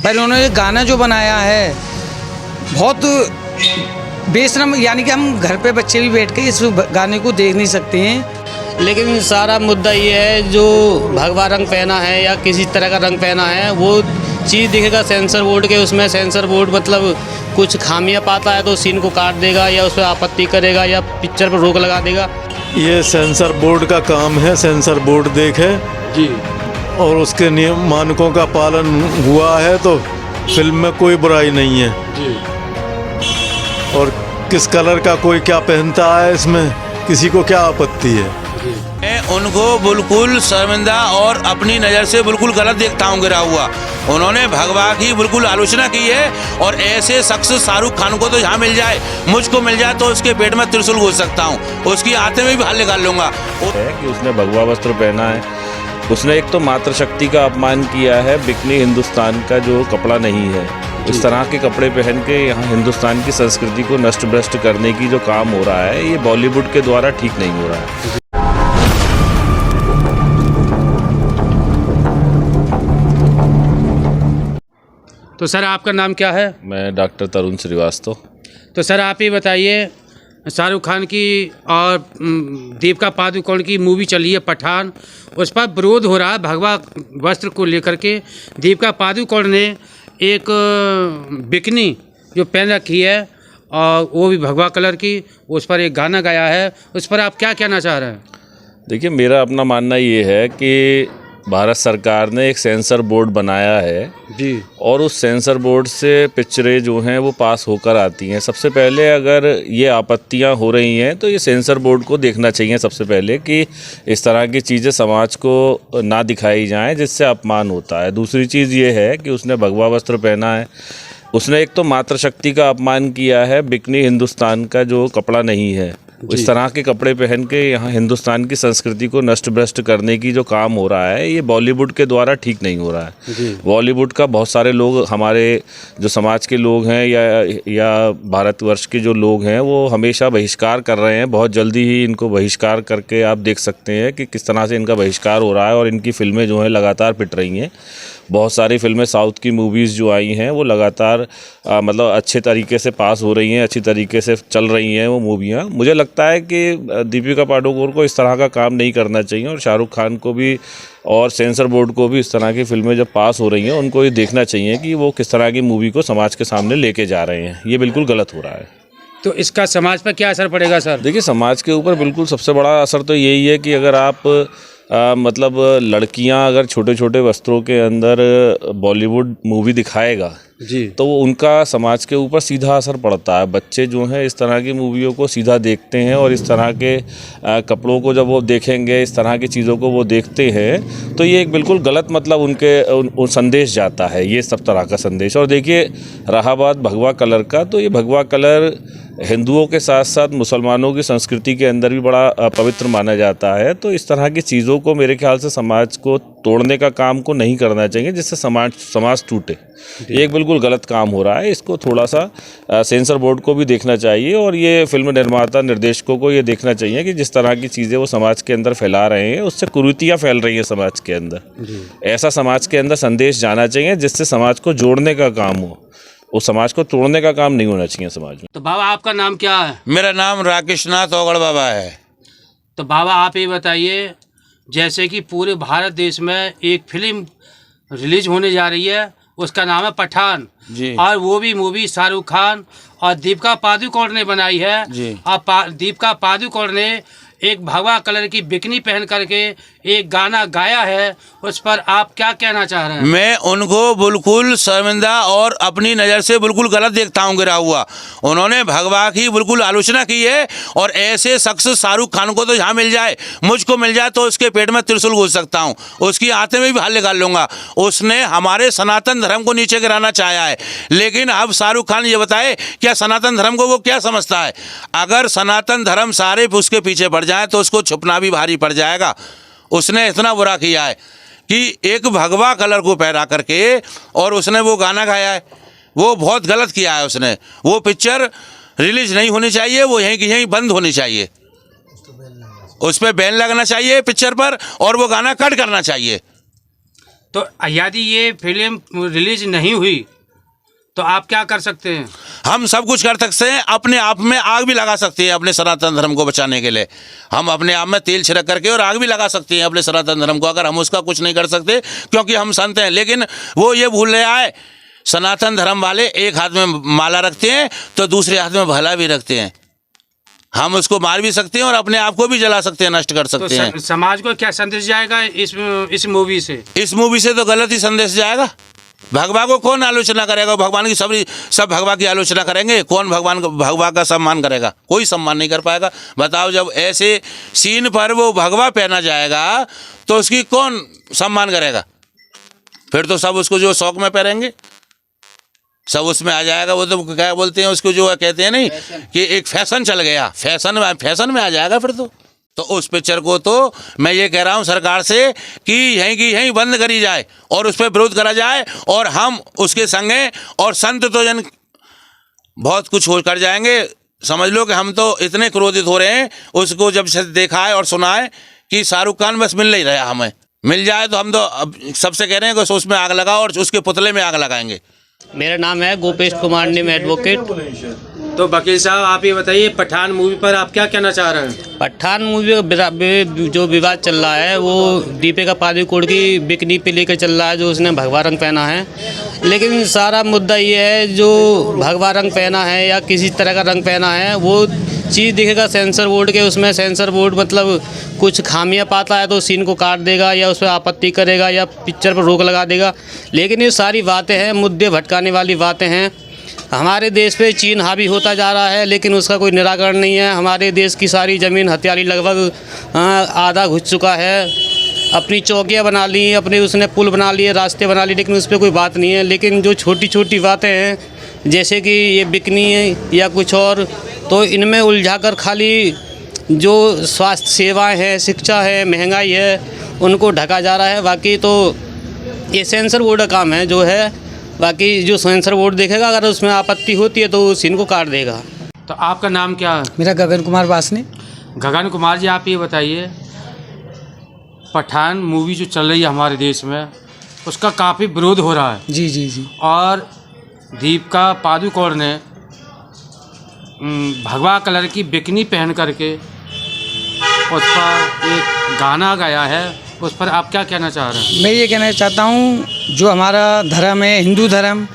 पर उन्होंने गाना जो बनाया है बहुत बेशरम, यानी कि हम घर पे बच्चे भी बैठ के इस गाने को देख नहीं सकते हैं। लेकिन सारा मुद्दा ये है, जो भगवा रंग पहना है या किसी तरह का रंग पहना है वो चीज़ दिखेगा सेंसर बोर्ड के, उसमें सेंसर बोर्ड मतलब कुछ खामियां पाता है तो सीन को काट देगा या उस पर आपत्ति करेगा या पिक्चर पर रोक लगा देगा। ये सेंसर बोर्ड का काम है, सेंसर बोर्ड देखे जी, और उसके नियम मानकों का पालन हुआ है तो फिल्म में कोई बुराई नहीं है जी। और किस कलर का कोई क्या पहनता है इसमें किसी को क्या आपत्ति है। मैं उनको बिल्कुल शर्मिंदा और अपनी नज़र से बिल्कुल गलत देखता हूँ गिरा हुआ। उन्होंने भगवा की बिल्कुल आलोचना की है और ऐसे शख्स शाहरुख खान को तो जहाँ मिल जाए, मुझको मिल जाए तो उसके पेट में त्रिशूल घुस सकता हूँ, उसकी आते में भी हाल निकाल लूँगा। है कि उसने भगवा वस्त्र पहना है, उसने एक तो मातृशक्ति का अपमान किया है, बिकनी हिंदुस्तान का जो कपड़ा नहीं है, इस तरह के कपड़े पहन के यहाँ हिंदुस्तान की संस्कृति को नष्ट भ्रष्ट करने की जो काम हो रहा है ये बॉलीवुड के द्वारा ठीक नहीं हो रहा है। तो सर आपका नाम क्या है? मैं डॉक्टर तरुण श्रीवास्तव। तो सर आप ही बताइए, शाहरुख खान की और दीपिका पादुकोण की मूवी चली है पठान, उस पर विरोध हो रहा है भगवा वस्त्र को लेकर के। दीपिका पादुकोण ने एक बिकनी जो पहन रखी है और वो भी भगवा कलर की, उस पर एक गाना गाया है, उस पर आप क्या कहना चाह रहे हैं? देखिए, मेरा अपना मानना ये है कि भारत सरकार ने एक सेंसर बोर्ड बनाया है जी, और उस सेंसर बोर्ड से पिक्चरें जो हैं वो पास होकर आती हैं। सबसे पहले अगर ये आपत्तियां हो रही हैं तो ये सेंसर बोर्ड को देखना चाहिए सबसे पहले कि इस तरह की चीज़ें समाज को ना दिखाई जाएं जिससे अपमान होता है। दूसरी चीज़ ये है कि उसने भगवा वस्त्र पहना है, उसने एक तो मातृशक्ति का अपमान किया है, बिकनी हिंदुस्तान का जो कपड़ा नहीं है, इस तरह के कपड़े पहन के यहाँ हिंदुस्तान की संस्कृति को नष्ट भ्रष्ट करने की जो काम हो रहा है ये बॉलीवुड के द्वारा ठीक नहीं हो रहा है। बॉलीवुड का बहुत सारे लोग, हमारे जो समाज के लोग हैं या भारतवर्ष के जो लोग हैं वो हमेशा बहिष्कार कर रहे हैं। बहुत जल्दी ही इनको बहिष्कार करके आप देख सकते हैं कि किस तरह से इनका बहिष्कार हो रहा है और इनकी फिल्में जो हैं लगातार पिट रही हैं। बहुत सारी फिल्में साउथ की मूवीज़ जो आई हैं वो लगातार मतलब अच्छे तरीके से पास हो रही हैं, अच्छी तरीके से चल रही हैं वो मूवियाँ। मुझे लगता है कि दीपिका पादुकोण को इस तरह का काम नहीं करना चाहिए और शाहरुख खान को भी और सेंसर बोर्ड को भी इस तरह की फिल्में जब पास हो रही हैं उनको ये देखना चाहिए कि वो किस तरह की मूवी को समाज के सामने लेके जा रहे हैं। ये बिल्कुल गलत हो रहा है। तो इसका समाज पर क्या असर पड़ेगा सर? देखिए, समाज के ऊपर बिल्कुल सबसे बड़ा असर तो यही है कि अगर आप मतलब लड़कियां अगर छोटे छोटे वस्त्रों के अंदर बॉलीवुड मूवी दिखाएगा जी, तो उनका समाज के ऊपर सीधा असर पड़ता है। बच्चे जो हैं इस तरह की मूवियों को सीधा देखते हैं और इस तरह के कपड़ों को जब वो देखेंगे, इस तरह की चीज़ों को वो देखते हैं तो ये एक बिल्कुल गलत मतलब उनके संदेश जाता है, ये सब तरह का संदेश। और देखिए, रहा बात भगवा कलर का, तो ये भगवा कलर हिंदुओं के साथ साथ मुसलमानों की संस्कृति के अंदर भी बड़ा पवित्र माना जाता है। तो इस तरह की चीज़ों को मेरे ख्याल से समाज को तोड़ने का काम को नहीं करना चाहिए जिससे समाज टूटे। ये एक बिल्कुल गलत काम हो रहा है। इसको थोड़ा सा सेंसर बोर्ड को भी देखना चाहिए और ये फिल्म निर्माता निर्देशकों को ये देखना चाहिए कि जिस तरह की चीज़ें वो समाज के अंदर फैला रहे हैं उससे कुरीतियाँ फैल रही हैं समाज के अंदर। ऐसा समाज के अंदर संदेश जाना चाहिए जिससे समाज को जोड़ने का काम हो, उस समाज को तोड़ने का काम नहीं होना चाहिए समाज में। तो बाबा आपका नाम क्या है? मेरा नाम राकेश नाथ ओगड़ बाबा है। तो बाबा आप ये बताइए, जैसे कि पूरे भारत देश में एक फिल्म रिलीज होने जा रही है, उसका नाम है पठान जी, और वो भी मूवी शाहरुख खान और दीपिका पादुकोण ने बनाई है जी। और दीपिका पादुकोण ने एक भगवा कलर की बिकनी पहन करके एक गाना गाया है, उस पर आप क्या कहना चाह रहे हैं? मैं उनको बिल्कुल शर्मिंदा और अपनी नज़र से बिल्कुल गलत देखता हूँ गिरा हुआ। उन्होंने भगवा की बिल्कुल आलोचना की है और ऐसे शख्स शाहरुख खान को तो जहाँ मिल जाए, मुझको मिल जाए तो उसके पेट में त्रिशूल घुस सकता हूँ, उसकी आते में भी हाल निकाल लूँगा। उसने हमारे सनातन धर्म को नीचे गिराना चाहा है, लेकिन अब शाहरुख खान ये बताए क्या सनातन धर्म को वो क्या समझता है। अगर सनातन धर्म सारे उसके पीछे पड़ जाए तो उसको छुपना भी भारी पड़ जाएगा। उसने इतना बुरा किया है कि एक भगवा कलर को पहना करके और उसने वो गाना गाया है, वो बहुत गलत किया है उसने। वो पिक्चर रिलीज नहीं होनी चाहिए, वो यहीं की यहीं बंद होनी चाहिए, उस पर बैन लगना चाहिए पिक्चर पर और वो गाना कट करना चाहिए। तो यदि ये फिल्म रिलीज नहीं हुई तो आप क्या कर सकते हैं? हम सब कुछ कर सकते हैं, अपने आप में आग भी लगा सकते हैं अपने सनातन धर्म को बचाने के लिए। हम अपने आप में तेल छिड़क करके और आग भी लगा सकते हैं अपने सनातन धर्म को, अगर हम उसका कुछ नहीं कर सकते क्योंकि हम संत हैं। लेकिन वो ये भूल रहा है, सनातन धर्म वाले एक हाथ में माला रखते हैं तो दूसरे हाथ में भला भी रखते हैं। हम उसको मार भी सकते हैं और अपने आप को भी जला सकते हैं, नष्ट कर सकते हैं। समाज को क्या संदेश जाएगा इस मूवी से? इस मूवी से तो गलत ही संदेश जाएगा। भगवान को कौन आलोचना करेगा? भगवान की सब भगवान की आलोचना करेंगे। कौन भगवान का सम्मान करेगा? कोई सम्मान नहीं कर पाएगा। बताओ, जब ऐसे सीन पर वो भगवा पहना जाएगा तो उसकी कौन सम्मान करेगा? फिर तो सब उसको जो शौक में पहनेंगे सब उसमें आ जाएगा। वो तो क्या बोलते हैं उसको, जो कहते हैं नहीं कि एक फैशन चल गया, फैशन में आ जाएगा फिर तो उस पिक्चर को तो मैं ये कह रहा हूँ सरकार से कि यहीं की यहीं बंद करी जाए और उस पर विरोध करा जाए और हम उसके संगे और संत तो जन बहुत कुछ हो कर जाएंगे। समझ लो कि हम तो इतने क्रोधित हो रहे हैं उसको जब से देखा है और सुना है कि शाहरुख खान बस मिल नहीं रहा। हमें मिल जाए तो हम तो अब सबसे कह रहे हैं कि उसमें आग लगाओ और उसके पुतले में आग लगाएंगे। मेरा नाम है गोपेश कुमार निम एडवोकेट। तो वकील साहब आप ये बताइए, पठान मूवी पर आप क्या कहना चाह रहे हैं? पठान मूवी जो विवाद चल रहा है वो दीपिका पादुकोण की बिकनी पे लेकर चल रहा है, जो उसने भगवा रंग पहना है। लेकिन सारा मुद्दा ये है, जो भगवा रंग पहना है या किसी तरह का रंग पहना है वो चीज़ दिखेगा सेंसर बोर्ड के, उसमें सेंसर बोर्ड मतलब कुछ खामियां पाता है तो सीन को काट देगा या उस पर आपत्ति करेगा या पिक्चर पर रोक लगा देगा। लेकिन ये सारी बातें हैं, मुद्दे भटकाने वाली बातें हैं। हमारे देश पे चीन हावी होता जा रहा है लेकिन उसका कोई निराकरण नहीं है। हमारे देश की सारी ज़मीन हथियारी लगभग आधा घुस चुका है। अपनी चौकियाँ बना ली, अपने उसने पुल बना लिए, रास्ते बना लिए, लेकिन उस पर कोई बात नहीं है। लेकिन जो छोटी छोटी बातें हैं जैसे कि ये बिकनी है या कुछ और, तो इनमें उलझाकर खाली जो स्वास्थ्य सेवाएं हैं, शिक्षा है, महंगाई है, उनको ढका जा रहा है। बाकी तो ये सेंसर बोर्ड का काम है जो है। बाकी जो सेंसर बोर्ड देखेगा, अगर उसमें आपत्ति होती है तो उस इनको काट देगा। तो आपका नाम क्या है? मेरा गगन कुमार वासने। गगन कुमार जी, आप ये बताइए, पठान मूवी जो चल रही है हमारे देश में उसका काफ़ी विरोध हो रहा है। जी जी जी। और दीपिका पादुकोण ने भगवा कलर की बिकनी पहन करके उस पर एक गाना गाया है, उस पर आप क्या कहना चाह रहे हैं? मैं ये कहना चाहता हूँ, जो हमारा धर्म है, हिंदू धर्म,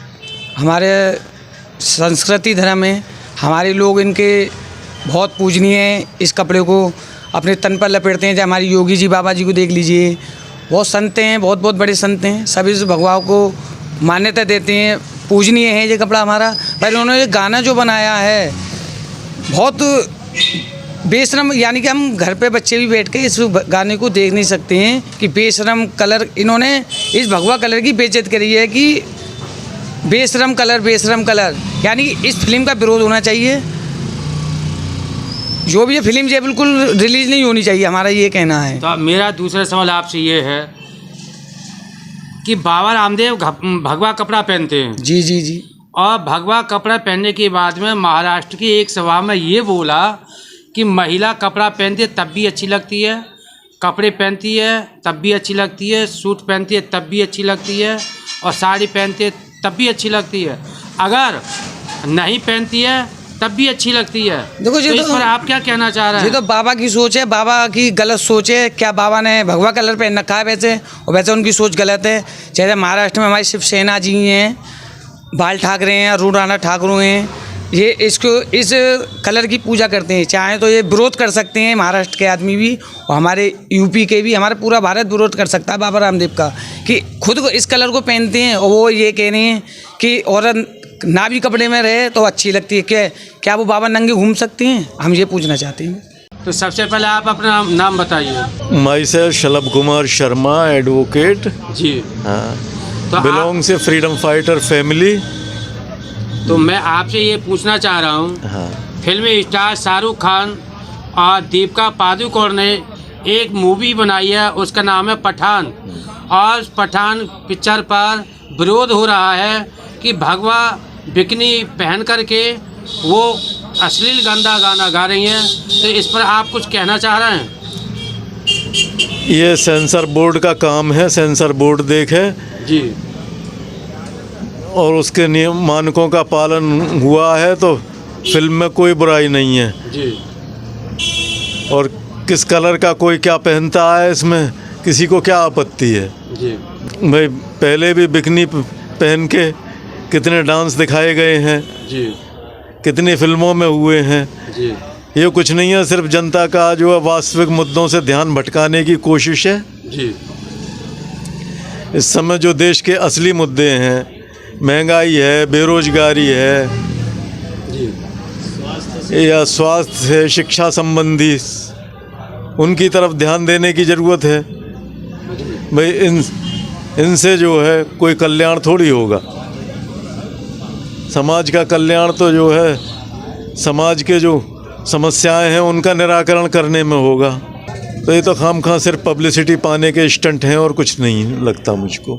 हमारे संस्कृति धर्म है, हमारे लोग इनके बहुत पूजनीय हैं। इस कपड़े को अपने तन पर लपेटते हैं। जैसे हमारे योगी जी बाबा जी को देख लीजिए, बहुत संत हैं, बहुत बहुत बड़े संत हैं, सभी इस भगवान को मान्यता देते हैं, पूजनीय है ये कपड़ा हमारा। पर उन्होंने गाना जो बनाया है बहुत बेशरम, यानी कि हम घर पे बच्चे भी बैठ के इस गाने को देख नहीं सकते हैं कि बेशरम कलर, इन्होंने इस भगवा कलर की बेइज्जत करी है कि बेशरम कलर, यानी कि इस फिल्म का विरोध होना चाहिए। जो भी ये फिल्म है बिल्कुल रिलीज़ नहीं होनी चाहिए, हमारा ये कहना है। तो मेरा दूसरा सवाल आपसे ये है कि बाबा रामदेव भगवा कपड़ा पहनते हैं। जी जी जी। और भगवा कपड़ा पहनने के बाद में महाराष्ट्र की एक सभा में ये बोला कि महिला कपड़ा पहनती है तब भी अच्छी लगती है, कपड़े पहनती है तब भी अच्छी लगती है, सूट पहनती है तब भी अच्छी लगती है, और साड़ी पहनती है तब भी अच्छी लगती है, अगर नहीं पहनती है तब भी अच्छी लगती है। देखो जी, तो इस पर आप क्या कहना चाह रहे हैं? ये तो बाबा की सोच है, बाबा की गलत सोच है। क्या बाबा ने भगवा कलर पहन रखा है वैसे, और वैसे उनकी सोच गलत है। जैसे महाराष्ट्र में हमारी शिवसेना जी हैं, बाल ठाकरे हैं, अरुण राणा ठाकुर हैं, ये इसको इस कलर की पूजा करते हैं। चाहे तो ये विरोध कर सकते हैं महाराष्ट्र के आदमी भी, और हमारे यूपी के भी, हमारा पूरा भारत विरोध कर सकता है बाबा रामदेव का कि खुद को इस कलर को पहनते हैं। और वो ये कह रहे हैं कि औरत ना भी कपड़े में रहे तो अच्छी लगती है। क्या वो बाबा नंगे घूम सकते हैं? हम ये पूछना चाहते हैं। तो सबसे पहले आप अपना नाम बताइए। Myself Shalabh Kumar Sharma, advocate ji. हाँ, तो बिलोंग से फ्रीडम फाइटर फैमिली। तो मैं आपसे ये पूछना चाह रहा हूँ, हाँ, फिल्म स्टार शाहरुख खान और दीपिका पादुकोण ने एक मूवी बनाई है, उसका नाम है पठान, और पठान पिक्चर पर विरोध हो रहा है कि भगवा बिकनी पहन करके वो अश्लील गंदा गाना गा रही हैं। तो इस पर आप कुछ कहना चाह रहे हैं? ये सेंसर बोर्ड का काम है, सेंसर बोर्ड देखे जी और उसके नियम मानकों का पालन हुआ है तो फिल्म में कोई बुराई नहीं है। जी और किस कलर का कोई क्या पहनता है इसमें किसी को क्या आपत्ति है। जी भाई पहले भी बिकनी पहन के कितने डांस दिखाए गए हैं, जी कितनी फिल्मों में हुए हैं। जी ये कुछ नहीं है, सिर्फ जनता का जो है वास्तविक मुद्दों से ध्यान भटकाने की कोशिश है। जी इस समय जो देश के असली मुद्दे हैं, महंगाई है, बेरोजगारी है जी या स्वास्थ्य है, शिक्षा संबंधी, उनकी तरफ ध्यान देने की ज़रूरत है। भाई इनसे जो है कोई कल्याण थोड़ी होगा। समाज का कल्याण तो जो है समाज के जो समस्याएं हैं उनका निराकरण करने में होगा। तो ये तो खामखा सिर्फ पब्लिसिटी पाने के स्टंट हैं और कुछ नहीं लगता मुझको।